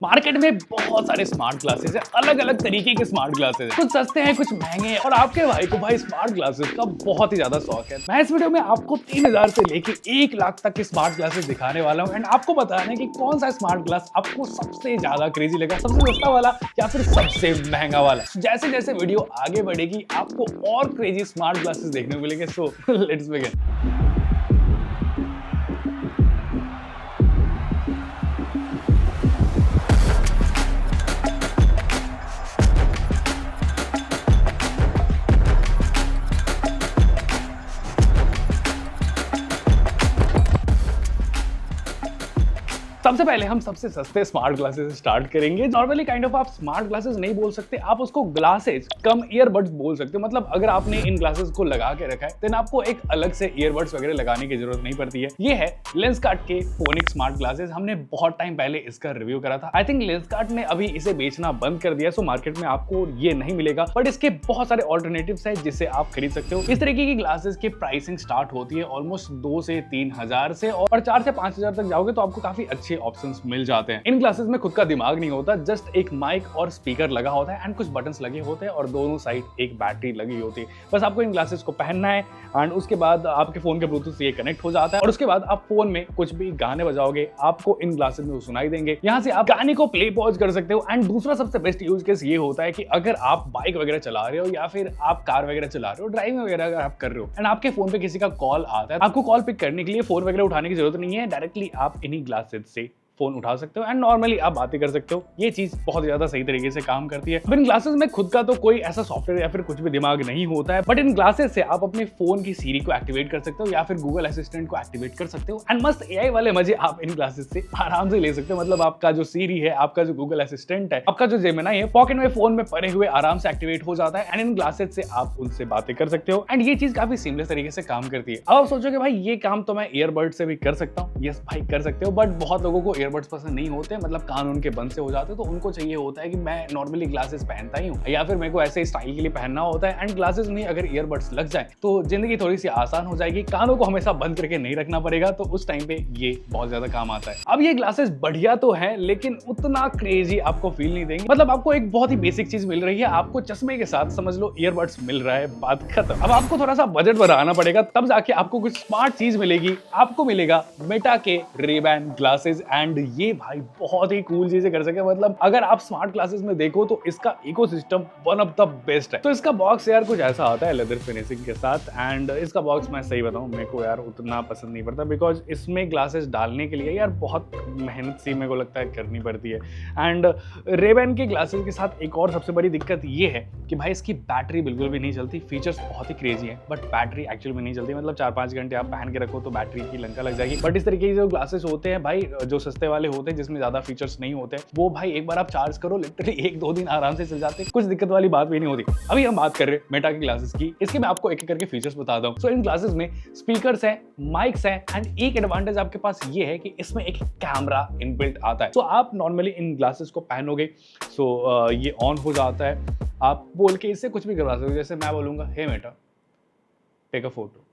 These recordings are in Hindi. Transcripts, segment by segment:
मार्केट में बहुत सारे स्मार्ट ग्लासेस हैं, अलग अलग तरीके के स्मार्ट ग्लासेस हैं। कुछ सस्ते हैं, कुछ महंगे हैं और आपके भाई को भाई स्मार्ट ग्लासेस का बहुत ही ज्यादा शौक है। मैं इस वीडियो में आपको 3000 से लेके 1 लाख तक के स्मार्ट ग्लासेस दिखाने वाला हूं एंड आपको बताना है कि कौन सा स्मार्ट ग्लास आपको सबसे ज्यादा क्रेजी लगा, सबसे सस्ता वाला या फिर सबसे महंगा वाला। जैसे जैसे वीडियो आगे बढ़ेगी आपको और क्रेजी स्मार्ट ग्लासेस देखने को मिलेंगे। So let's begin. सबसे पहले हम सबसे सस्ते स्मार्ट ग्लासेस स्टार्ट करेंगे। नॉर्मली काइंड ऑफ आप स्मार्ट ग्लासेस नहीं बोल सकते, आप उसको ग्लासेस कम ईयरबड्स बोल सकते हो। मतलब अगर आपने इन ग्लासेस को लगा के रखा है देन आपको एक अलग से ईयरबड्स वगैरह लगाने की जरूरत नहीं पड़ती है। ये है लेंसकार्ट के फोनिक स्मार्ट ग्लासेस। हमने बहुत टाइम पहले इसका रिव्यू करा था। आई थिंक लेंसकार्ट ने अभी इसे बेचना बंद कर दिया, सो मार्केट में आपको ये नहीं मिलेगा, बट इसके बहुत सारे ऑल्टरनेटिव्स है जिससे आप खरीद सकते हो। इस तरीके की ग्लासेस की प्राइसिंग स्टार्ट होती है ऑलमोस्ट 2 से 3 हजार से, और 4 से 5 हजार तक जाओगे तो आपको काफी अच्छे ऑप्शंस मिल जाते हैं। इन ग्लासेस में खुद का दिमाग नहीं होता, जस्ट एक माइक और स्पीकर लगा होता है एंड कुछ बटन्स लगे होते हैं और दोनों साइड एक बैटरी लगी होती है। बस आपको इन ग्लासेस को पहनना है एंड उसके बाद आपके फोन के ब्लूटूथ से ये कनेक्ट हो जाता है और उसके बाद आप फोन में कुछ भी गाने बजाओगे आपको इन ग्लासेस में सुनाई देंगे। यहाँ से आप गाने को प्ले पॉज कर सकते हो। एंड दूसरा सबसे बेस्ट यूज केस ये होता है कि अगर आप बाइक वगैरह चला रहे हो या फिर आप कार वगैरह चला रहे हो, ड्राइविंग वगैरह अगर आप कर रहे हो एंड आपके फोन पे किसी का कॉल आता है, आपको कॉल पिक करने के लिए फोन वगैरह उठाने की जरूरत नहीं है, डायरेक्टली आप इन्हीं ग्लासेस से फोन उठा सकते हो एंड नॉर्मली आप बातें कर सकते हो। ये चीज बहुत ज्यादा सही तरीके से काम करती है। इन ग्लासेस में खुद का तो कोई ऐसा सॉफ्टवेयर या फिर कुछ भी दिमाग नहीं होता है, बट इन ग्लासेस से आप अपने फोन की सीरी को एक्टिवेट कर सकते हो या फिर गूगल असिस्टेंट को एक्टिवेट कर सकते हो एंड मस्त एआई वाले मजे आप इन ग्लासेस से आराम से ले सकते हो। मतलब आपका जो सीरी है, आपका जो गूगल असिस्टेंट है, आपका जो जेमिनी है, पॉकेट में फोन में पड़े हुए आराम से एक्टिवेट हो जाता है एंड इन ग्लासेस से आप उनसे बातें कर सकते हो एंड ये चीज काफी सीमलेस तरीके से काम करती है। अब आप सोचोगे भाई ये काम तो मैं ईयरबड से भी कर सकता हूँ। यस भाई कर सकते हो, बट बहुत लोगों को ईयरबड्स पसंद नहीं होते, मतलब कान उनके बंद से हो जाते, तो उनको चाहिए होता है कि मैं नॉर्मली ग्लासेस पहनता ही हूँ या फिर मेरे को ऐसे स्टाइल के लिए पहनना होता है एंड ग्लासेस में अगर ईयरबड्स लग जाए तो जिंदगी थोड़ी सी आसान हो जाएगी। कानों को हमेशा बंद करके नहीं रखना पड़ेगा, तो उस टाइम पे ये बहुत ज्यादा काम आता है। अब ये ग्लासेस बढ़िया तो है लेकिन उतना क्रेजी आपको फील नहीं देंगे। मतलब आपको एक बहुत ही बेसिक चीज मिल रही है, आपको चश्मे के साथ समझ लो ईयरबड्स मिल रहा है, बात खत्म। अब आपको थोड़ा सा बजट बढ़ाना पड़ेगा, तब जाके आपको कुछ स्मार्ट चीज मिलेगी। आपको मिलेगा मेटा के रेबैन ग्लासेस एंड ये भाई बहुत ही कूल चीजें कर सके। मतलब अगर आप स्मार्ट ग्लासेस में देखो तो इसका ecosystem one of the best है। तो इसका बॉक्स यार कुछ ऐसा आता है लेदर फिनिशिंग के साथ एंड इसका बॉक्स मैं सही बताऊं मेरे को यार उतना पसंद नहीं पड़ता, बिकॉज इसमें ग्लासेस डालने के लिए यार बहुत मेहनत सी मेरे को लगता है करनी पड़ती है। एंड रेबैन के ग्लासेस के साथ एक और सबसे बड़ी दिक्कत ये है कि भाई इसकी बैटरी बिल्कुल भी नहीं चलती। फीचर्स बहुत ही क्रेजी है बट बैटरी एक्चुअल में नहीं चलती। मतलब 4-5 घंटे आप पहन के रखो तो बैटरी की लंका लग जाएगी। बट इस तरीके के जो ग्लासेस होते हैं भाई, जो सस्ते वाले होते हैं जिसमें ज्यादा फीचर्स नहीं होते, वो भाई एक बार आप चार्ज करो लिटरली 1-2 दिन आराम से चल जाते, कुछ दिक्कत वाली बात भी नहीं होती। अभी हम बात कर रहे हैं मेटा के ग्लासेस की। इसके मैं आपको एक एक करके फीचर्स बताता हूं। सो इन ग्लासेस में स्पीकर्स हैं, माइक्स हैं एंड एक एडवांटेज आपके पास ये है कि इसमें एक कैमरा इनबिल्ट आता है। सो आप नॉर्मली इन ग्लासेस को पहनोगे सो ये ऑन हो जाता है, आप बोल के इससे कुछ भी करवा सकते हो। जैसे मैं बोलूंगा hey Meta take a photo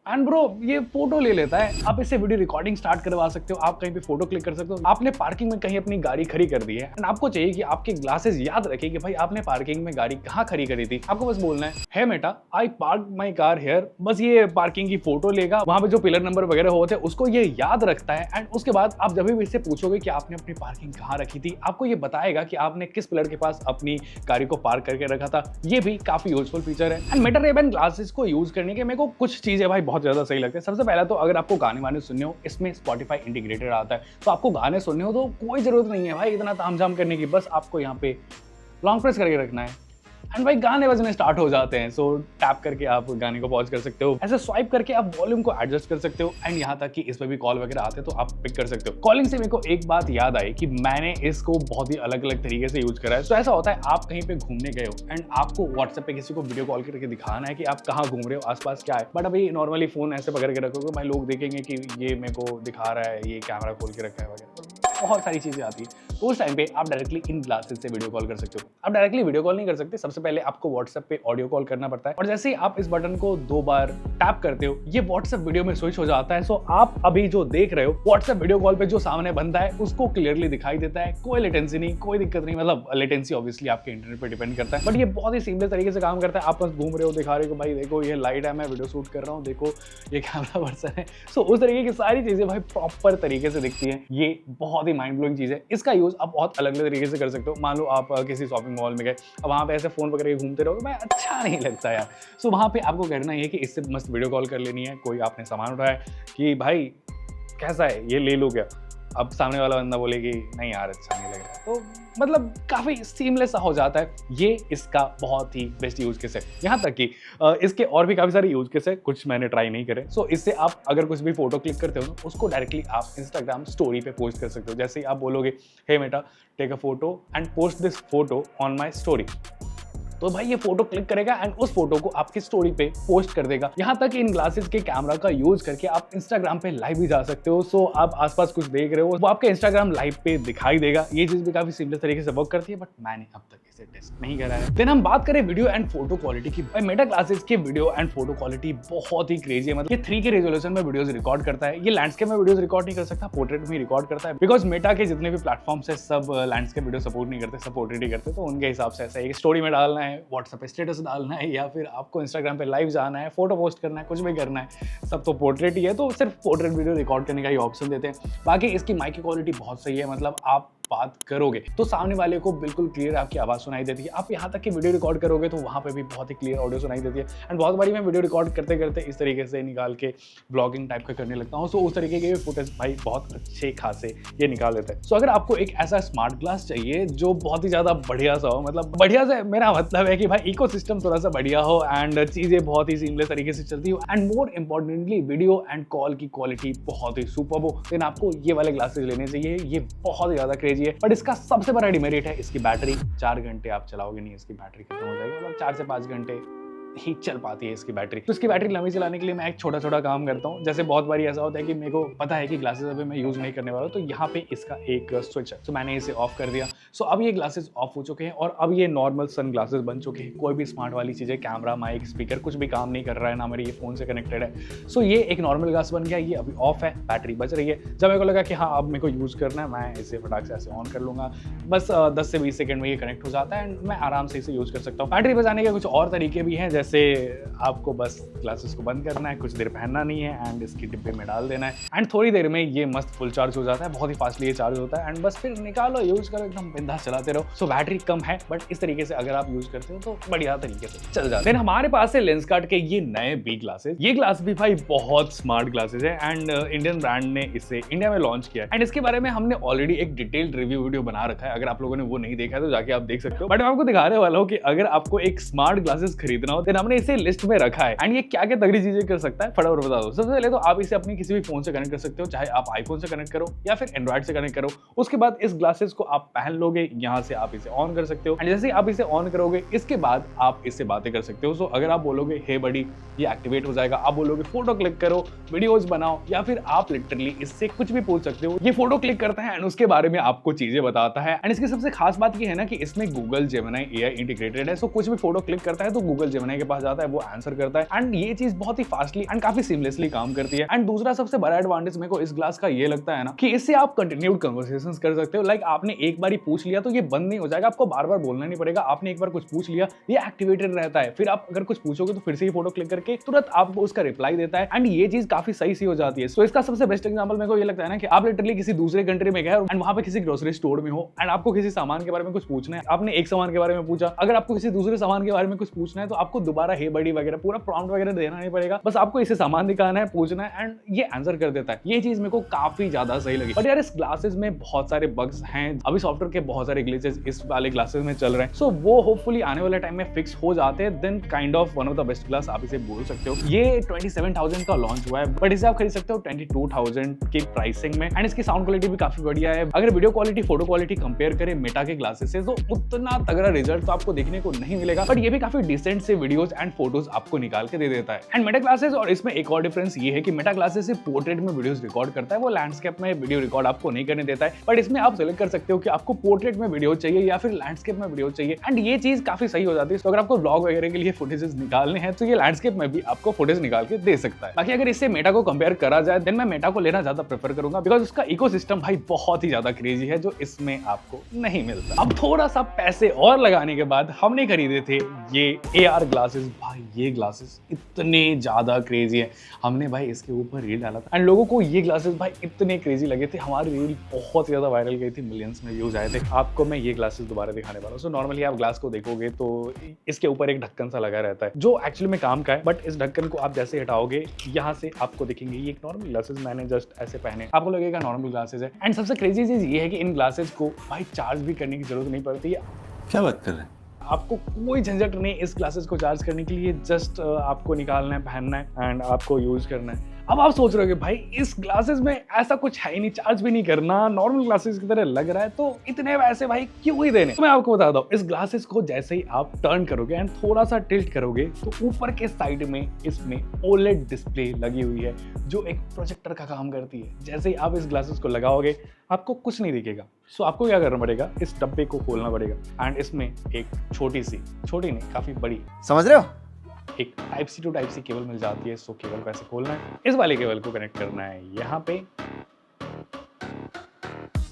and bro ये फोटो ले लेता है। आप इससे वीडियो रिकॉर्डिंग स्टार्ट करवा सकते हो, आप कहीं पे फोटो क्लिक कर सकते हो। आपने पार्किंग में कहीं अपनी गाड़ी खड़ी कर दी है एंड आपको चाहिए कि आपके ग्लासेस याद रखे कि भाई आपने पार्किंग में गाड़ी कहाँ खड़ी करी थी। आपको बस बोलना है hey Meta I park my car here, बस ये पार्किंग की फोटो लेगा, वहां पे जो पिलर नंबर वगैरह होते हैं उसको ये याद रखता है एंड उसके बाद आप जब भी इससे पूछोगे कि आपने अपनी पार्किंग कहाँ रखी थी, आपको ये बताएगा कि आपने किस पिलर के पास अपनी गाड़ी को पार्क करके रखा था। ये भी काफी यूजफुल फीचर है। एंड मेटा रेबैन ग्लासेस को यूज करने के मेरे को कुछ चीजें भाई बहुत ज्यादा सही लगते हैं। सबसे पहला तो अगर आपको गाने वाने सुनने हो, इसमें स्पॉटिफाई इंटीग्रेटेड आता है, तो आपको गाने सुनने हो तो कोई जरूरत नहीं है भाई इतना तामझाम करने की। बस आपको यहाँ पे लॉन्ग प्रेस करके रखना है एंड भाई गाने बजने स्टार्ट हो जाते हैं। सो टैप करके आप गाने को पॉज कर सकते हो, ऐसे स्वाइप करके आप वॉल्यूम को एडजस्ट कर सकते हो एंड यहाँ तक कि इसमें भी कॉल वगैरह आते हैं तो आप पिक कर सकते हो। कॉलिंग से मेरे को एक बात याद आई कि मैंने इसको बहुत ही अलग अलग तरीके से यूज करा है। तो ऐसा होता है आप कहीं पे घूमने गए हो एंड आपको व्हाट्सएप पे किसी को वीडियो कॉल करके दिखाना है कि आप कहाँ घूम रहे हो, आसपास क्या है, बट अभी नॉर्मली फोन ऐसे पकड़ के रखोगे भाई लोग देखेंगे कि ये मेरे को दिखा रहा है, ये कैमरा खोल के रखा है वगैरह। बहुत सारी चीजें आती है। तो उस टाइम पे आप डायरेक्टली इन ग्लासेस से वीडियो कॉल कर सकते हो। आप डायरेक्टली वीडियो कॉल नहीं कर सकते, सबसे पहले आपको व्हाट्सएप पे ऑडियो कॉल करना पड़ता है, और जैसे ही आप इस बटन को 2 बार टैप करते हो ये व्हाट्सएप वीडियो में स्विच हो जाता है। सो आप अभी जो देख रहे हो व्हाट्सएप वीडियो कॉल पे जो सामने बनता है उसको क्लियरली दिखाई देता है, कोई लेटेंसी नहीं, कोई दिक्कत नहीं। मतलब लेटेंसी ऑब्वियसली आपके इंटरनेट पे डिपेंड करता है, बट ये बहुत ही सीमलेस तरीके से काम करता है। आप बस घूम रहे हो, दिखा रहे हो भाई देखो ये लाइट है, मैं वीडियो शूट कर रहा हूँ, देखो ये कैमरा पर्सन है। सो उस तरीके की सारी चीजें भाई प्रॉपर तरीके से दिखती है। ये बहुत ही माइंड ब्लोइंग चीज है। इसका यूज आप बहुत अलग अलग तरीके से कर सकते हो। मान लो आप किसी शॉपिंग मॉल में गए, अब वहां पे ऐसे फोन पकड़ के घूमते रहोगे, भाई अच्छा नहीं लगता यार। सो वहां पे आपको करना है कि इससे मस्त वीडियो कॉल कर लेनी है। कोई आपने सामान उठाया कि भाई कैसा है, ये ले लो क्या, अब सामने वाला बंदा बोले कि नहीं यार अच्छा नहीं लग रहा, तो मतलब काफी सीमलेस सा हो जाता है। ये इसका बहुत ही बेस्ट यूज केस है। यहाँ तक कि इसके और भी काफी सारे यूज केस है, कुछ मैंने ट्राई नहीं करे। सो इससे आप अगर कुछ भी फोटो क्लिक करते हो ना, उसको डायरेक्टली आप इंस्टाग्राम स्टोरी पे पोस्ट कर सकते हो। जैसे ही आप बोलोगे hey Meta take a photo and post this photo on my story, तो भाई ये फोटो क्लिक करेगा एंड उस फोटो को आपकी स्टोरी पे पोस्ट कर देगा। यहाँ तक इन ग्लासेस के कैमरा का यूज करके आप इंस्टाग्राम पे लाइव भी जा सकते हो। सो आप आसपास कुछ देख रहे हो वो आपके इंस्टाग्राम लाइव पे दिखाई देगा। ये चीज भी काफी सिंपल तरीके से वर्क करती है, बट मैंने अब तक इसे टेस्ट नहीं करा है। देन हम बात करें वीडियो एंड फोटो क्वालिटी की। भाई मेटा ग्लासेस के वीडियो एंड फोटो क्वालिटी बहुत ही क्रेजी है। मतलब ये 3K रेजोल्यूशन में वीडियोस रिकॉर्ड करता है। ये लैंडस्केप में वीडियोस रिकॉर्ड नहीं कर सकता, पोर्ट्रेट में रिकॉर्ड करता है, बिकॉज मेटा के जितने भी प्लेटफॉर्म्स है सब लैंडस्केप वीडियो सपोर्ट नहीं करते, सब पोर्ट्रेट ही करते। तो उनके हिसाब से ऐसा है, स्टोरी में डालना है, व्हाट्सएप पे स्टेटस डालना है, या फिर आपको इंस्टाग्राम पे लाइव जाना है, फोटो पोस्ट करना है, कुछ भी करना है, सब तो पोर्ट्रेट ही है। तो सिर्फ पोर्ट्रेट वीडियो रिकॉर्ड करने का ही ऑप्शन देते हैं। बाकी इसकी माइक की क्वालिटी बहुत सही है। मतलब आप बात करोगे तो सामने वाले को बिल्कुल क्लियर आपकी आवाज सुनाई देती है। आप यहाँ तक कि वीडियो रिकॉर्ड करोगे तो वहाँ पे भी बहुत ही क्लियर ऑडियो सुनाई देती है। एंड बहुत बारी मैं वीडियो रिकॉर्ड करते करते इस तरीके से निकाल के ब्लॉगिंग टाइप का करने लगता हूँ। सो उस तरीके के फुटेज भाई बहुत अच्छे खासे ये निकाल देता है। सो अगर आपको एक ऐसा स्मार्ट ग्लास चाहिए जो बहुत ही ज्यादा बढ़िया सा हो, मतलब बढ़िया से मेरा मतलब है कि भाई इकोसिस्टम थोड़ा सा बढ़िया हो एंड चीजें बहुत ही सीमलेस तरीके से चलती हो, and more importantly video and call की क्वालिटी बहुत ही सुपर्ब हो, देन आपको ये वाले ग्लासेस लेने चाहिए। ये बहुत ही ज्यादा क्रेजी है, बट इसका सबसे बड़ा डिमेरिट है इसकी बैटरी। 4 घंटे आप चलाओगे नहीं, इसकी बैटरी खत्म हो जाएगी। मतलब 4 से 5 घंटे ही चल पाती है इसकी बैटरी। तो इसकी बैटरी लंबी चलाने के लिए मैं एक छोटा छोटा काम करता हूँ। जैसे बहुत बारी ऐसा होता है कि मेरे को पता है कि ग्लासेस अभी मैं यूज नहीं करने वाला हूँ, तो यहाँ पे इसका एक स्विच है, तो मैंने इसे ऑफ कर दिया। सो अब ये ग्लासेस ऑफ हो चुके हैं और अब ये नॉर्मल सन ग्लासेस बन चुके हैं। कोई भी स्मार्ट वाली चीजें, कैमरा, माइक, स्पीकर कुछ भी काम नहीं कर रहा है, ना मेरे ये फोन से कनेक्टेड है। सो ये एक नॉर्मल ग्लास बन गया, ये अभी ऑफ है, बैटरी बच रही है। जब मेरे को लगा कि हाँ अब मेरे को यूज करना है, मैं इसे फटाक से ऐसे ऑन कर लूंगा, बस 10 से 20 सेकंड में ये कनेक्ट हो जाता है एंड मैं आराम से इसे यूज कर सकता हूँ। बैटरी बचाने के कुछ और तरीके भी हैं, जैसे आपको बस ग्लासेस को बंद करना है, कुछ देर पहनना नहीं है एंड इसकी डिब्बे में डाल देना है एंड थोड़ी देर में ये मस्त फुल चार्ज हो जाता है। बहुत ही फास्टली ये चार्ज होता है एंड बस फिर निकालो, यूज करो, एकदम बिंदास चलाते रहो। सो बैटरी कम है, बट इस तरीके से अगर आप यूज करते हो तो बढ़िया तरीके से चल जाता है। हमारे पास है लेंसकार्ट के ये नए बी ग्लासेस। ये ग्लास भी भाई बहुत स्मार्ट ग्लासेस है एंड इंडियन ब्रांड ने इसे इंडिया में लॉन्च किया है एंड इसके बारे में हमने ऑलरेडी एक डिटेल्ड रिव्यू वीडियो बना रखा है। अगर आप लोगों ने वो नहीं देखा है तो जाके आप देख सकते हो, बट मैं आपको दिखाने वाला हूँ कि अगर आपको एक स्मार्ट ग्लासेस खरीदना हो तो हमने इसे लिस्ट में रखा है एंड ये क्या क्या तगड़ी चीजें कर सकता है फटाफट बता दो। सबसे पहले तो आप इसे अपनी किसी भी फोन से कनेक्ट कर सकते हो, चाहे आप आईफोन से कनेक्ट करो या फिर एंड्रॉइड से कनेक्ट करो। उसके बाद इस ग्लासेस को आप पहन लोगे, यहाँ से आप इसे ऑन कर सकते हो एंड जैसे आप इसे ऑन करोगे इसके बाद आप इससे बातें कर सकते हो। सो अगर आप बोलोगे हे बडी, ये एक्टिवेट हो जाएगा। आप बोलोगे फोटो क्लिक करो, वीडियोज बनाओ, या फिर आप लिटरली इससे कुछ भी पूछ सकते हो। ये फोटो क्लिक करता है एंड उसके बारे में आपको चीजें बताता है एंड इसकी सबसे खास बात ये है ना कि इसमें गूगल जेमिनी एआई इंटीग्रेटेड है। सो कुछ भी फोटो क्लिक करता है तो गूगल जेमिनी के पास जाता है, वो आंसर करता है एंड ये चीज बहुत ही फास्टली एंड काफी सीमलेसली काम करती है। एंड दूसरा सबसे बड़ा एडवांटेज मेरे को इस ग्लास का ये लगता है ना कि इससे आप कंटिन्यूड कन्वर्सेशंस कर सकते हो। लाइक आपने एक बार पूछ लिया तो ये बंद नहीं हो जाएगा, आपको बार बार बोलना नहीं पड़ेगा। आपने एक बार कुछ पूछ लिया, ये एक्टिवेटेड रहता है, फिर आप अगर कुछ पूछोगे तो फिर से ही फोटो क्लिक करके तुरंत आपको उसका रिप्लाई देता है एंड ये चीज काफी सही सी हो जाती है। सो इसका सबसे बेस्ट एग्जांपल मेरे को ये लगता है ना कि आप लिटरली किसी दूसरे कंट्री में गए एंड वहां पे किसी ग्रोसरी स्टोर में हो एंड आपको किसी सामान के बारे में कुछ पूछना है। आपने एक सामान के बारे में पूछा, अगर आपको किसी दूसरे सामान के बारे में कुछ पूछना है तो आपको दोबारा हे बड़ी वगैरह पूरा प्रॉम्प्ट वगैरह देना नहीं पड़ेगा, बस आपको इसे सामान दिखाना है, पूछना है एंड ये आंसर कर देता है। ये चीज मेरे को काफी ज्यादा सही लगी। बट यार इस ग्लासेस में बहुत सारे बग्स हैं, अभी सॉफ्टवेयर के बहुत सारे ग्लिचेस इस वाले ग्लासेस में चल रहे हैं। सो वो होपफुली आने वाले टाइम में फिक्स हो जाते हैं, then kind of one of the best glass आप इसे बोल सकते हो। ये 27,000 का लॉन्च हुआ है, बट इसे आप खरीद सकते हो 22,000 की प्राइसिंग में एंड इसकी साउंड क्वालिटी भी काफी बढ़िया है। अगर video quality, photo quality compare करें मेटा के ग्लासेस से तो उतना तगड़ा रिजल्ट तो आपको देखने को नहीं मिलेगा, बट ये भी काफी डिसेंट से वीडियो वीडियोस एंड फोटोज आपको निकाल के दे देता है। एंड मेटा ग्लासेस और इसमें एक और डिफरेंस ये है कि मेटा ग्लासेस सिर्फ पोर्ट्रेट में वीडियोस रिकॉर्ड करता है, वो लैंडस्केप में वीडियो रिकॉर्ड आपको नहीं करने देता है। बट इसमें आप सेलेक्ट कर सकते हो कि आपको पोर्ट्रेट में वीडियो चाहिए या फिर लैंडस्केप में वीडियो चाहिए, एंड ये चीज काफी सही हो जाती है। तो अगर आपको ब्लॉग वगैरह के लिए फुटेजेस निकालने हैं तो ये लैंडस्केप में भी आपको फुटेज निकाल के दे सकता है। बाकी अगर इससे मेटा को कंपेयर करा जाए देन मैं मेटा को लेना ज्यादा प्रेफर करूंगा, बिकॉज उसका इकोसिस्टम भाई बहुत ही ज्यादा क्रेजी है जो इसमें आपको नहीं मिलता। अब थोड़ा सा पैसे और लगाने के बाद हमने खरीदे थे ये AR ग्लासेस। भाई ये ग्लासेस इतने ज्यादा क्रेजी है, हमने भाई इसके ऊपर रील डाला था एंड लोगों को ये ग्लासेस भाई इतने क्रेजी लगे थे, हमारी रील बहुत ज्यादा वायरल गई थी, मिलियंस में व्यूज आए थे। आपको मैं ये ग्लासेस दोबारा दिखाने वाला हूँ। सो नॉर्मली आप ग्लास को देखोगे तो इसके ऊपर एक ढक्कन सा लगा रहता है जो एक्चुअली में काम का है, बट इस ढक्कन को आप जैसे हटाओगे यहाँ से आपको दिखेंगे ये एक नॉर्मल ग्लासेस मैंने जस्ट ऐसे पहने, आपको लगेगा नॉर्मल ग्लासेस है। एंड सबसे क्रेजी चीज ये है कि इन ग्लासेस को भाई चार्ज भी करने की जरूरत नहीं पड़ती है। क्या बात कर रहे हैं? आपको कोई झंझट नहीं इस ग्लासेस को चार्ज करने के लिए, जस्ट आपको निकालना है, पहनना है एंड आपको यूज करना है। अब आप सोच रहे हो कि भाई इस ग्लासेस में ऐसा कुछ है ही नहीं, चार्ज भी नहीं करना, नॉर्मल ग्लासेस की तरह लग रहा है, तो इतने पैसे भाई क्यों ही देने। तो मैं आपको बताता हूँ, इस ग्लासेस को जैसे ही आप टर्न करोगे एंड थोड़ा सा टिल्ट करोगे तो ऊपर के साइड में इसमें OLED डिस्प्ले लगी हुई है जो एक प्रोजेक्टर का काम करती है। जैसे ही आप इस ग्लासेस को लगाओगे आपको कुछ नहीं दिखेगा। सो आपको क्या करना पड़ेगा, इस डब्बे को खोलना पड़ेगा एंड इसमें एक छोटी नहीं काफी बड़ी, समझ रहे हो, एक type C to type C cable मिल जाती है। सो केबल को ऐसे खोलना है, इस वाले केबल को कनेक्ट करना है यहाँ पे,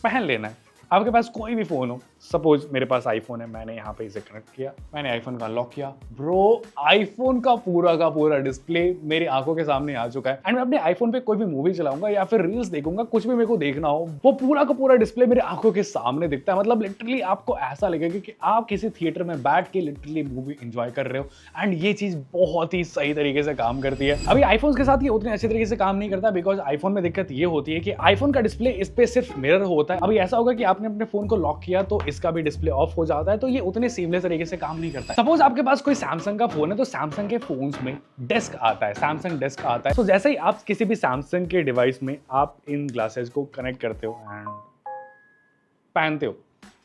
पहन लेना है। आपके पास कोई भी फोन हो, सपोज मेरे पास आईफोन है, मैंने यहाँ पे इसे कनेक्ट किया, मैंने आईफोन का अनलॉक किया, ब्रो आईफोन का पूरा डिस्प्ले मेरी आंखों के सामने आ चुका है। एंड मैं अपने आईफोन पे कोई भी मूवी चलाऊंगा या फिर रील्स देखूंगा, कुछ भी मेरे को देखना हो, वो पूरा का पूरा डिस्प्ले मेरे आंखों के सामने दिखता है। मतलब लिटरली आपको ऐसा लगेगा कि आप किसी थिएटर में बैठ के लिटरली मूवी एंजॉय कर रहे हो। एंड ये चीज बहुत ही सही तरीके से काम करती है। अभी आईफोन के साथ ये उतने अच्छे तरीके से काम नहीं करता, बिकॉज आईफोन में दिक्कत ये होती है कि आईफोन का डिस्प्ले इस पे सिर्फ मिरर होता है। अभी ऐसा होगा कि आपने अपने फोन को लॉक किया तो इसका भी डिस्प्ले ऑफ हो जाता है, तो ये उतने सीमलेस तरीके से काम नहीं करता है। सपोज आपके पास कोई सैमसंग का फोन है तो सैमसंग के फोन्स में डेस्क आता है, सैमसंग डेस्क आता है। तो जैसे ही आप किसी भी सैमसंग के डिवाइस में आप इन ग्लासेस को कनेक्ट करते हो एंड पहनते हो,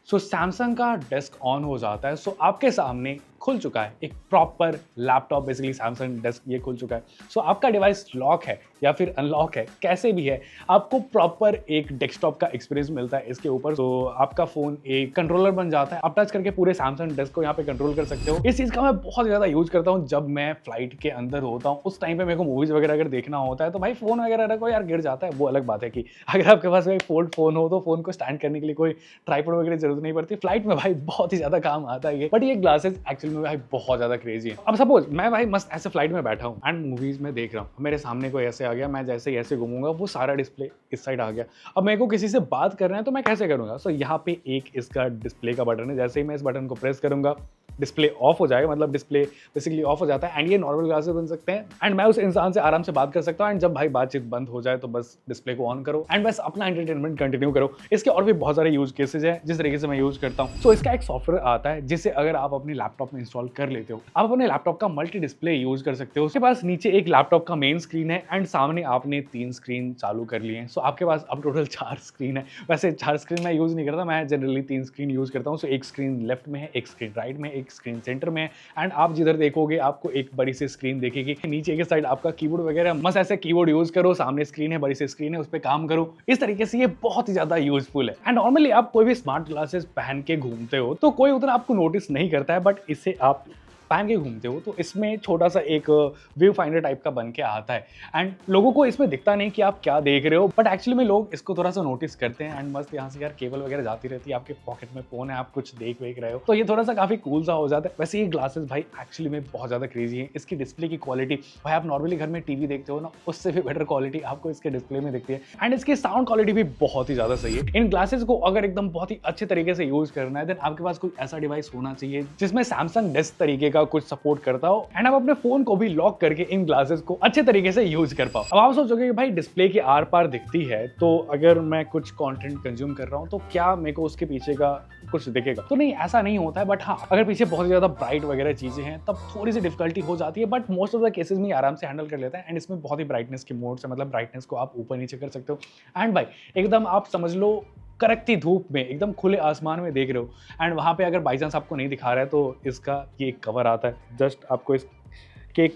सो सैमसंग का डेस्क ऑन हो जाता है। सो आपके सामने खुल चुका है एक proper laptop, basically Samsung desk ये खुल चुका है। सो आपका डिवाइस लॉक है या फिर अनलॉक है, कैसे भी है, आपको प्रॉपर एक डेस्कटॉप का एक्सपीरियंस मिलता है इसके ऊपर। तो आपका फोन एक कंट्रोलर बन जाता है, आप टच करके पूरे सैमसंग डेस्क को यहाँ पे कंट्रोल कर सकते हो। इस चीज का मैं बहुत ज्यादा यूज करता हूँ जब मैं फ्लाइट के अंदर होता हूँ। उस टाइम पे मेरे को मूवीज वगैरह अगर देखना होता है तो भाई फोन वगैरह रखो यार, गिर जाता है, वो अलग बात है कि अगर आपके पास कोई फोल्ड फोन हो तो फोन को स्टैंड करने के लिए कोई ट्राइपॉड वगैरह जरूरत नहीं पड़ती। फ्लाइट में भाई बहुत ही ज्यादा काम आता है ये। बट ये ग्लासेस एक्चुअली में भाई बहुत ज्यादा क्रेजी है। अब सपोज मैं भाई मस्त ऐसे फ्लाइट में बैठा हूँ एंड मूवीज में देख रहा हूँ, मेरे सामने कोई ऐसे आ गया, मैं जैसे ही ऐसे घूमूंगा वो सारा डिस्प्ले इस साइड आ गया। अब मेरे को किसी से बात करना है तो मैं कैसे करूंगा। सो यहाँ पे एक इसका डिस्प्ले का बटन है, जैसे ही मैं इस बटन को प्रेस करूंगा डिस्प्ले ऑफ हो जाएगा, मतलब डिस्प्ले बेसिकली ऑफ हो जाता है एंड ये नॉर्मल ग्लासेस बन सकते हैं एंड मैं उस इंसान से आराम से बात कर सकता हूँ। एंड जब भाई बातचीत बंद हो जाए तो बस डिस्प्ले को ऑन करो एंड बस अपना एंटरटेनमेंट कंटिन्यू करो। इसके और भी बहुत सारे यूज केसेस हैं जिस तरीके से मैं यूज करता हूँ। सो इसका एक सॉफ्टवेयर आता है जिसे अगर आप अपने लैपटॉप में इंस्टॉल कर लेते हो, आप अपने लैपटॉप का मल्टी डिस्प्ले यूज कर सकते हो। उसके पास नीचे एक लैपटॉप का मेन स्क्रीन है एंड सामने आपने 3 स्क्रीन चालू कर लिए हैं। सो आपके पास अब टोटल 4 स्क्रीन है। वैसे 4 स्क्रीन मैं यूज नहीं करता, मैं जनरली 3 स्क्रीन यूज करता हूँ। सो एक स्क्रीन लेफ्ट में है, एक स्क्रीन राइट में, एक स्क्रीन सेंटर में एंड आप जिधर देखोगे आपको एक बड़ी सी स्क्रीन देखेगी। नीचे के साइड आपका कीबोर्ड वगैरह, मस्त ऐसे कीबोर्ड यूज करो, सामने स्क्रीन है, बड़ी सी स्क्रीन है, उस पर काम करो। इस तरीके से ये बहुत ही ज्यादा यूजफुल है। एंड नॉर्मली आप कोई भी स्मार्ट ग्लासेस पहन के घूमते हो तो कोई उतना आपको नोटिस नहीं करता है, बट इसे आप पहन के घूमते हो तो इसमें छोटा सा एक व्यू फाइंडर टाइप का बन के आता है एंड लोगों को इसमें दिखता नहीं कि आप क्या देख रहे हो, बट एक्चुअली में लोग इसको थोड़ा सा नोटिस करते हैं। एंड मस्त यहाँ से यार केबल वगैरह जाती रहती है, आपके पॉकेट में फोन है, आप कुछ देख रहे हो तो ये थोड़ा सा काफी कूल सा हो जाता है। वैसे ये ग्लासेस भाई एक्चुअली में बहुत ज्यादा क्रेजी है। इसकी डिस्प्ले की क्वालिटी भाई, आप नॉर्मली घर में टीवी देखते हो ना, उससे भी बेटर क्वालिटी आपको इसके डिस्प्ले में दिखती है एंड इसकी साउंड क्वालिटी भी बहुत ही ज्यादा सही है। इन ग्लासेस को अगर एकदम बहुत ही अच्छे तरीके से यूज करना है देन आपके पास कोई ऐसा डिवाइस होना चाहिए जिसमें सैमसंग डेस्क तरीके का कुछ सपोर्ट करता हो एंड आप अपने फोन को भी लॉक करके इन ग्लासेस को अच्छे तरीके से यूज कर पाओ। अब आप सोचोगे कि भाई डिस्प्ले की आर पार दिखती है तो अगर मैं कुछ कंटेंट कंज्यूम कर रहा हूं तो क्या मेरे को उसके पीछे का कुछ दिखेगा, तो नहीं, ऐसा नहीं होता है। बट हाँ, अगर पीछे बहुत ज्यादा ब्राइट वगैरह चीजें हैं तब थोड़ी सी डिफिकल्टी हो जाती है, but most of the cases में आराम से हैंडल कर लेता है। एंड इसमें बहुत ही ब्राइटनेस की मोड से, मतलब ब्राइटनेस को आप ऊपर नीचे कर सकते हो एंड भाई एकदम आप समझ लो कड़कती धूप में एकदम खुले आसमान में देख रहे हो, एंड वहाँ पे अगर बाई चांस आपको नहीं दिखा रहा है तो इसका ये एक कवर आता है। जस्ट आपको इसके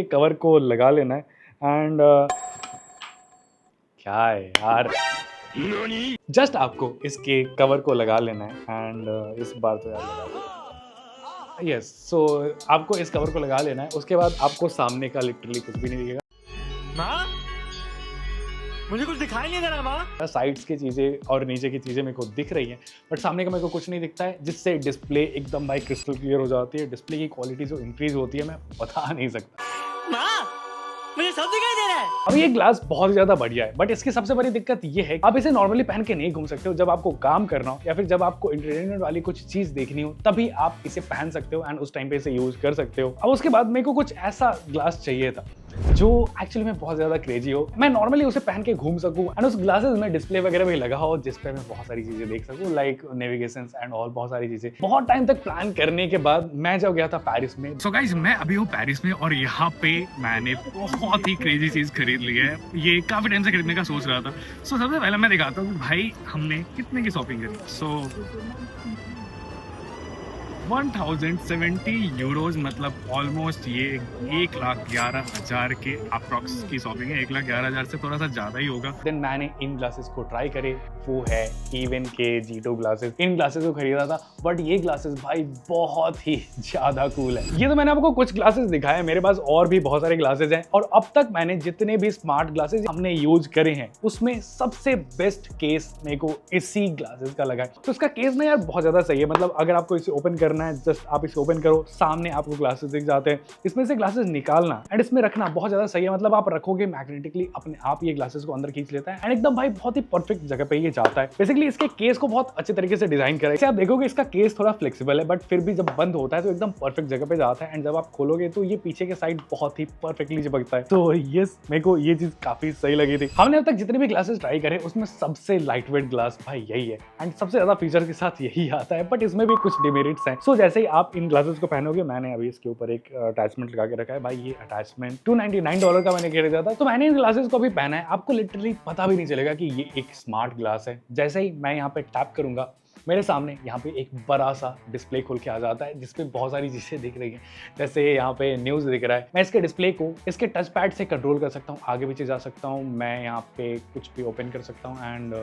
कवर को लगा लेना है एंड क्या है यार, जस्ट आपको इसके कवर को लगा लेना है एंड इस बार तो यार लगा यस। सो आपको इस कवर को लगा लेना है, उसके बाद आपको सामने का लिटरली कुछ भी नहीं दिखेगा। मुझे कुछ दिखाई नहीं दे रहा माँ। साइड्स की चीजें और नीचे की चीजें मेरे को दिख रही हैं, बट सामने का मेरे को कुछ नहीं दिखता है, जिससे डिस्प्ले एकदम भाई क्रिस्टल क्लियर हो जाती है। डिस्प्ले की क्वालिटी जो इंक्रीज होती है मैं बता नहीं सकता। माँ, मुझे सब दिखाई दे रहा है। अब ये ग्लास बहुत ज्यादा बढ़िया है, बट इसकी सबसे बड़ी दिक्कत ये है आप इसे नॉर्मली पहन के नहीं घूम सकते हो। जब आपको काम करना हो या फिर जब आपको एंटरटेनमेंट वाली कुछ चीज देखनी हो तभी आप इसे पहन सकते हो एंड उस टाइम पे इसे यूज कर सकते हो। अब उसके बाद मेरे को कुछ ऐसा ग्लास चाहिए था जो एक्चुअली में बहुत ज्यादा क्रेजी हो, मैं नॉर्मली उसे पहन के घूम सकूं एंड उस ग्लासेस में डिस्प्ले वगैरह भी लगा हो जिसपे मैं बहुत सारी चीजें देख सकूं, लाइक नेविगेशन एंड ऑल बहुत सारी चीजें। बहुत टाइम तक प्लान करने के बाद मैं जब गया था पेरिस में। सो गाइस, मैं अभी हूँ पेरिस में और यहाँ पे मैंने बहुत ही क्रेजी चीज खरीद ली है। ये काफी टाइम से खरीदने का सोच रहा था। सो सबसे पहले मैं दिखाता हूँ भाई हमने कितने की शॉपिंग करी। सो 1070 यूरोज, मतलब ऑलमोस्ट ये 1,11,000 के अप्रॉक्स की शॉपिंग है। 1,11,000 से थोड़ा सा ज्यादा ही होगा। देन मैंने इन ग्लासेस को ट्राई करे, वो है इवन के G2 ग्लासेस। इन ग्लासेस को खरीदा था, बट ये ग्लासेस भाई बहुत ही ज्यादा कूल है। ये तो मैंने आपको कुछ ग्लासेस दिखाए, मेरे पास और भी बहुत सारे ग्लासेस हैं और अब तक मैंने जितने भी स्मार्ट ग्लासेस हमने यूज करे हैं उसमें सबसे बेस्ट केस मेरे को इसी ग्लासेस का लगा है। तो इसका केस ना यार बहुत ज्यादा सही है। मतलब अगर आपको इसे ओपन करना है, जस्ट आप इसे ओपन करो, सामने आपको ग्लासेस दिख जाते हैं, इसमें से ग्लासेस निकालना एंड इसमें रखना बहुत ज्यादा सही है। मतलब आप रखोगे मैग्नेटिकली अपने आप ये ग्लासेस को अंदर खींच लेता है एंड एकदम भाई बहुत ही परफेक्ट जगह पे ये जाता है। बेसिकली इसके केस को बहुत अच्छे तरीके से डिजाइन करा है। आप देखोगे इसका केस थोड़ा फ्लेक्सिबल है, बट फिर भी जब बंद होता है तो एकदम परफेक्ट जगह पे जाता है एंड जब आप खोलोगे तो ये पीछे के साइड बहुत ही परफेक्टली चिपकता है। तो यस, मेरे को ये चीज काफी सही लगी थी। हमने अब तक जितने भी ग्लासेस ट्राई करे उसमें सबसे लाइट वेट ग्लास भाई यही है एंड सबसे ज्यादा फीचर के साथ यही आता है, बट इसमें भी कुछ डिमेरिट्स हैं। सो जैसे ही आप इन ग्लासेस को पहनोगे, मैंने अभी इसके ऊपर एक अटैचमेंट लगा के रखा है भाई। ये अटैचमेंट $299 का मैंने खरीदा था, तो मैंने इन ग्लासेस को भी पहना है। आपको लिटरली पता भी नहीं चलेगा कि ये एक स्मार्ट ग्लास है। जैसे ही मैं यहाँ पे टैप करूंगा, मेरे सामने यहाँ पे एक बड़ा सा डिस्प्ले खुल के आ जाता है जिसपे बहुत सारी चीजें दिख रही हैं। जैसे यहाँ पे न्यूज दिख रहा है, मैं इसके डिस्प्ले को इसके टच पैड से कंट्रोल कर सकता हूँ, आगे पीछे जा सकता हूँ, मैं यहाँ पे कुछ भी ओपन कर सकता हूँ एंड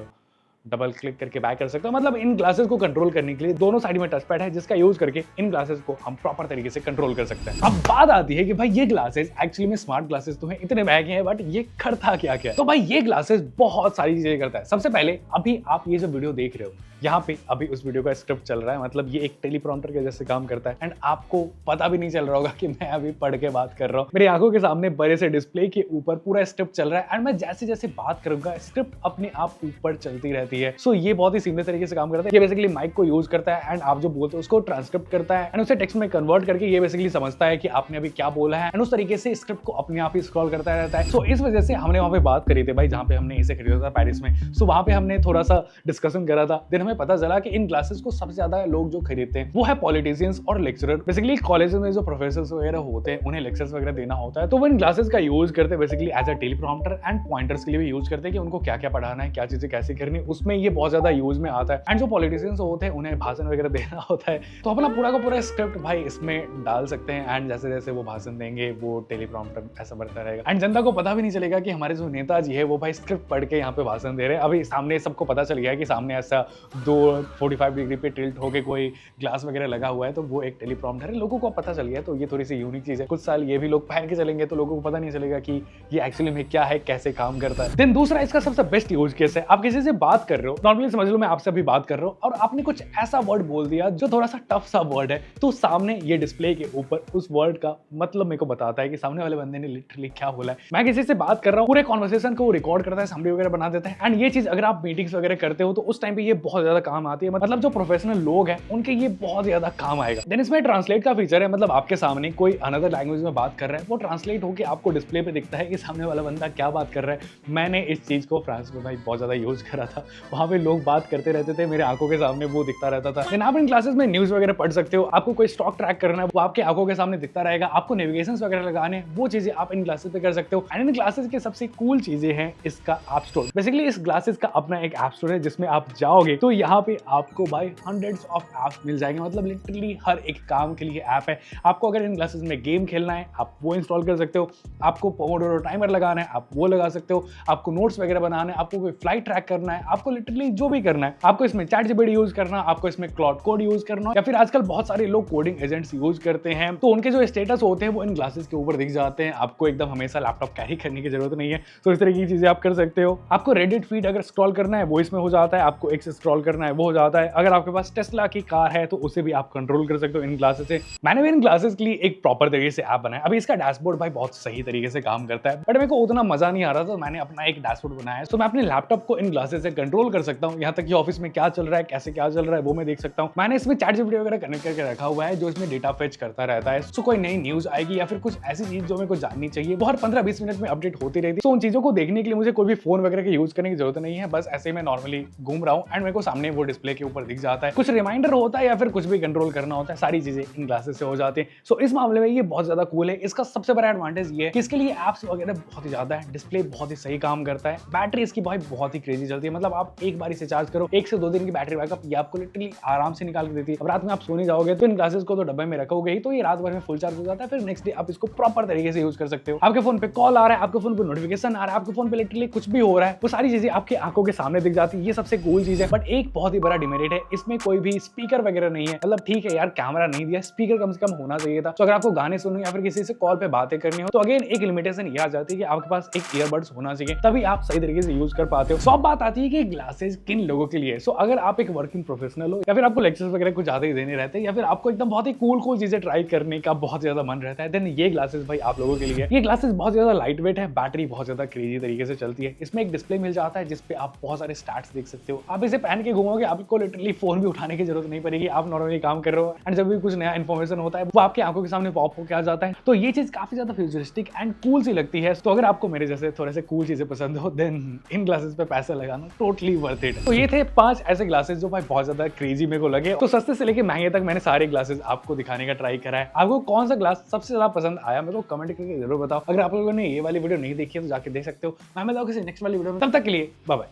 डबल क्लिक करके बैक कर सकते हो। मतलब इन ग्लासेस को कंट्रोल करने के लिए दोनों साइड में टच पैड है जिसका यूज करके इन ग्लासेस को हम प्रॉपर तरीके से कंट्रोल कर सकते हैं। अब बात आती है कि भाई ये ग्लासेस एक्चुअली में स्मार्ट ग्लासेस तो हैं, इतने महंगे हैं, बट ये करता क्या क्या है? तो भाई ये ग्लासेस बहुत सारी चीजें करता है। सबसे पहले अभी आप ये जो वीडियो देख रहे हो, यहाँ पे अभी उस वीडियो का स्क्रिप्ट चल रहा है, मतलब ये एक टेलीप्रॉम्प्टर के जैसे काम करता है एंड आपको पता भी नहीं चल रहा होगा कि मैं अभी पढ़ के बात कर रहा हूँ। मेरी आंखों के सामने बड़े से डिस्प्ले के ऊपर पूरा स्क्रिप्ट चल रहा है एंड मैं जैसे जैसे बात करूंगा स्क्रिप्ट अपने आप ऊपर चलती रहती है। सो ये बहुत ही सीमलेस तरीके से काम करता है। ये बेसिकली माइक को यूज करता है एंड आप जो बोलते हो उसको ट्रांसक्रिप्ट करता है एंड उसे टेक्स्ट में कन्वर्ट करके ये बेसिकली समझता है कि आपने अभी क्या बोला है एंड उस तरीके से स्क्रिप्ट को अपने आप ही स्क्रॉल करता रहता है। सो इस वजह से हमने वहां पे बात करी थी भाई, जहां पे हमने इसे खरीदा था पेरिस में। सो वहां पे हमने थोड़ा सा डिस्कशन करा था, देन हमें पता चला कि इन ग्लासेस को सबसे ज्यादा लोग जो खरीदते हैं वो है पॉलिटिशियंस और लेक्चरर। बेसिकली कॉलेज में जो प्रोफेसर्स वगैरह होते हैं उन्हें लेक्चर्स वगैरह देना होता है, तो वो इन ग्लासेस का यूज करते हैं basically as a teleprompter and pointers के लिए भी यूज करते हैं कि उनको क्या क्या पढ़ाना है, क्या चीजें कैसे करनी है, उसमें ये बहुत ज्यादा यूज में आता है। एंड जो पॉलिटिशियंस होते हैं उन्हें भाषण वगैरह देना होता है, तो अपना पूरा का पूरा स्क्रिप्ट भाई इसमें डाल सकते हैं एंड जैसे जैसे वो भाषण देंगे वो टेलीप्रॉम्प्टर ऐसा बढ़ता रहेगा एंड जनता को पता भी नहीं चलेगा कि हमारे जो नेताजी है वो भाई स्क्रिप्ट पढ़ के यहाँ पे भाषण दे रहे हैं। अभी सामने सबको पता चल गया है कि सामने ऐसा 45 डिग्री पे टिल्ट होके कोई ग्लास वगैरह लगा हुआ है, तो वो एक टेलीप्रॉम्प्टर है। लोगों को पता चल गया, तो ये थोड़ी सी यूनिक चीज है। कुछ साल ये भी लोग पहन के चलेंगे तो लोगों को पता नहीं चलेगा कि ये एक्चुअली में क्या है, कैसे काम करता है। देन दूसरा इसका सबसे बेस्ट यूज केस है, आप किसी से बात कर रहे हो, नॉर्मली समझ लो मैं आपसे अभी बात कर रहा हूँ और आपने कुछ ऐसा वर्ड बोल दिया जो थोड़ा सा टफ सा वर्ड है, तो सामने ये डिस्प्ले के ऊपर उस वर्ड का मतलब मेरे को बताता है कि सामने वाले बंदे ने लिटरली क्या बोला है। मैं किसी से बात कर रहा हूँ, पूरे कॉन्वर्सेशन को रिकॉर्ड करता है, समरी वगैरह बना देता है एंड ये चीज अगर आप मीटिंग्स वगैरह करते हो तो उस टाइम पे ये बहुत ज्यादा काम आती है, मतलब जो प्रोफेशनल लोग हैं उनके ये बहुत ज्यादा काम आएगा। देन इसमें ट्रांसलेट का फीचर है, मतलब आपके सामने कोई अनदर लैंग्वेज में बात कर रहा है, वो ट्रांसलेट होकर आपको डिस्प्ले पे दिखता है कि सामने वाला बंदा क्या बात कर रहा है। मैंने इस चीज को फ्रांस में भाई बहुत ज्यादा यूज करा था, वहां पे लोग बात करते रहते थे, मेरे आंखों के सामने वो दिखता रहता था। देन आप इन क्लासेस में न्यूज वगैरह पढ़ सकते हो, आपको कोई स्टॉक ट्रैक करना है वो आपके आंखों के सामने दिखता रहेगा, आपको नेविगेशन वगैरह लगाने वो चीजें आप इन क्लासेस पे कर सकते हो। एंड इन क्लासेस की सबसे कूल चीजें हैं इसका ऐप स्टोर। बेसिकली इस क्लासेस का अपना एक ऐप स्टोर है जिसमें आप जाओगे तो यहाँ पे आपको भाई हंड्रेड्स ऑफ ऐप्स मिल जाएंगे, मतलब लिटरली हर एक काम के लिए ऐप है। आपको अगर इन क्लासेस में गेम खेलना है आप वो इंस्टॉल कर सकते हो, आपको पोमोडोरो टाइमर लगाना है आप वो लगा सकते हो, आपको नोट्स वगैरह बनाना है, आपको कोई फ्लाइट ट्रैक करना है, आपको लिटरली जो भी करना है, आपको इसमें ChatGPT यूज करना, आपको इसमें क्लाउड कोड यूज करना, या फिर आजकल बहुत सारे लोग कोडिंग एजेंट्स यूज करते हैं तो उनके जो स्टेटस होते हैं वो इन क्लासेस के ऊपर दिख जाते हैं। आपको एकदम हमेशा लैपटॉप कैरी करने की जरूरत नहीं है, तो इस तरह की चीजें आप कर सकते हो। आपको रेडिट फीड अगर स्क्रॉल करना है वो इसमें हो जाता है, आपको एक्स स्क्रॉल करना है वो हो जाता है। अगर आपके पास टेस्ला की कार है तो उसे भी आप कंट्रोल कर सकते हो इन क्लासेस से। मैंने भी इन क्लासेस के लिए एक प्रॉपर तरीके से ऐप बनाया। अभी इसका डैशबोर्ड भाई बहुत सही तरीके से काम करता है, बट मेरे को उतना मजा नहीं आ रहा था, तो मैंने अपना एक डैशबोर्ड बनाया है। तो मैं अपने लैपटॉप को इन क्लासेस से कंट्रोल कर सकता हूँ, यहाँ तक कि ऑफिस में क्या चल रहा है, कैसे क्या चल रहा है वो मैं देख सकता हूँ। मैंने इसमें ChatGPT वगैरह कनेक्ट करके रखा हुआ है जो इसमें डेटा फेच करता रहता है। तो कोई नई न्यूज आएगी या फिर कुछ ऐसी चीज जो मेरे को जाननी चाहिए वो हर 15-20 मिनट में अपडेट होती रहती है। तो उन चीजों को देखने के लिए मुझे कोई भी फोन वगैरह के यूज करने की जरूरत नहीं है, बस ऐसे मैं नॉर्मली घूम रहा हूँ एंड मेरे को सामने वो डिस्प्ले के ऊपर दिख जाता है। कुछ रिमाइंडर होता है या फिर कुछ भी कंट्रोल करना होता है, सारी चीजें इन क्लासेस से हो जाती है। सो इस मामले में ये बहुत ज्यादा कूल है। इसका सबसे बड़ा एडवांटेज ये है कि इसके लिए एप्स वगैरह बहुत ही ज्यादा है, डिस्प्ले बहुत ही सही काम करता है, बैटरी इसकी भाई बहुत ही क्रेजी चलती है, मतलब आप एक बार इसे चार्ज करो 1 से 2 दिन की बैटरी बैकअप ये आपको लिटरली आराम से निकाल के देती है। अब रात में आप सोने जाओगे तो इन क्लासेस को तो डब्बे में रखोगे ही तो ये रात भर में फुल चार्ज हो जाता है, फिर नेक्स्ट डे आप इसको प्रॉपर तरीके से यूज कर सकते हो। आपके फोन पे कॉल आ रहा है, आपके फोन पे नोटिफिकेशन आ रहा है, आपके फोन पे लिटरली कुछ भी हो रहा है वो सारी चीजें आपकी आंखों के सामने दिख जाती है। ये सबसे कूल चीज है। बट एक बहुत ही बड़ा डिमेरिट है, इसमें कोई भी स्पीकर वगैरह नहीं है। मतलब ठीक है यार कैमरा नहीं दिया, स्पीकर कम से कम होना चाहिए था। तो अगर आपको गाने सुनने या फिर किसी से कॉल पे बातें करनी हो तो अगेन एक लिमिटेशन ये आ जाती है कि आपके पास एक ईयरबड्स होना चाहिए, तभी आप सही तरीके से यूज कर पाते हो। सो अब बात आती है कि ग्लासेस किन लोगों के लिए। सो अगर आप एक वर्किंग प्रोफेशनल हो या फिर आपको लेक्चर्स वगैरह कुछ ज्यादा ही देने रहते हैं या फिर आपको एकदम बहुत ही कूल चीजें ट्राई करने का बहुत ज्यादा मन रहता है, देन ये ग्लासेस भाई आप लोगों के लिए। ये ग्लासेस बहुत ज्यादा लाइट वेट है, बैटरी बहुत ज्यादा क्रेजी तरीके से चलती है। इसमें एक डिस्प्ले मिल जाता है जिसपे आप बहुत सारे स्टैट्स देख सकते हो। आप इसे पहन के घूमोगे, आपको लिटरली फोन भी उठाने की जरूरत नहीं पड़ेगी, आप नॉर्मली काम कर रहे हो एंड जब भी कुछ नया इन्फॉर्मेशन होता है वो आपकी आंखों के सामने पॉप होकर आ जाता है। तो ये चीज काफी ज्यादा फ्यूचरिस्टिक एंड कूल सी लगती है। तो अगर आपको मेरे जैसे थोड़े से कूल चीजें पसंद हो देन इन ग्लासेस पे पैसा लगाना टोटली वर्थ इट। तो ये थे 5 ऐसे ग्लासेस जो भाई बहुत ज्यादा क्रेजी मेरे को लगे। तो सस्ते से लेके महंगे तक मैंने सारे ग्लासेस आपको दिखाने का ट्राई करा है। आपको कौन सा ग्लास सबसे ज्यादा पसंद आया मेरे को कमेंट करके जरूर बताओ। अगर आप लोगों ने ये वाली वीडियो नहीं देखी है तो जाके देख सकते हो। मैं मिलता हूं किसी नेक्स्ट वाली वीडियो में, तब तक के लिए बाय बाय।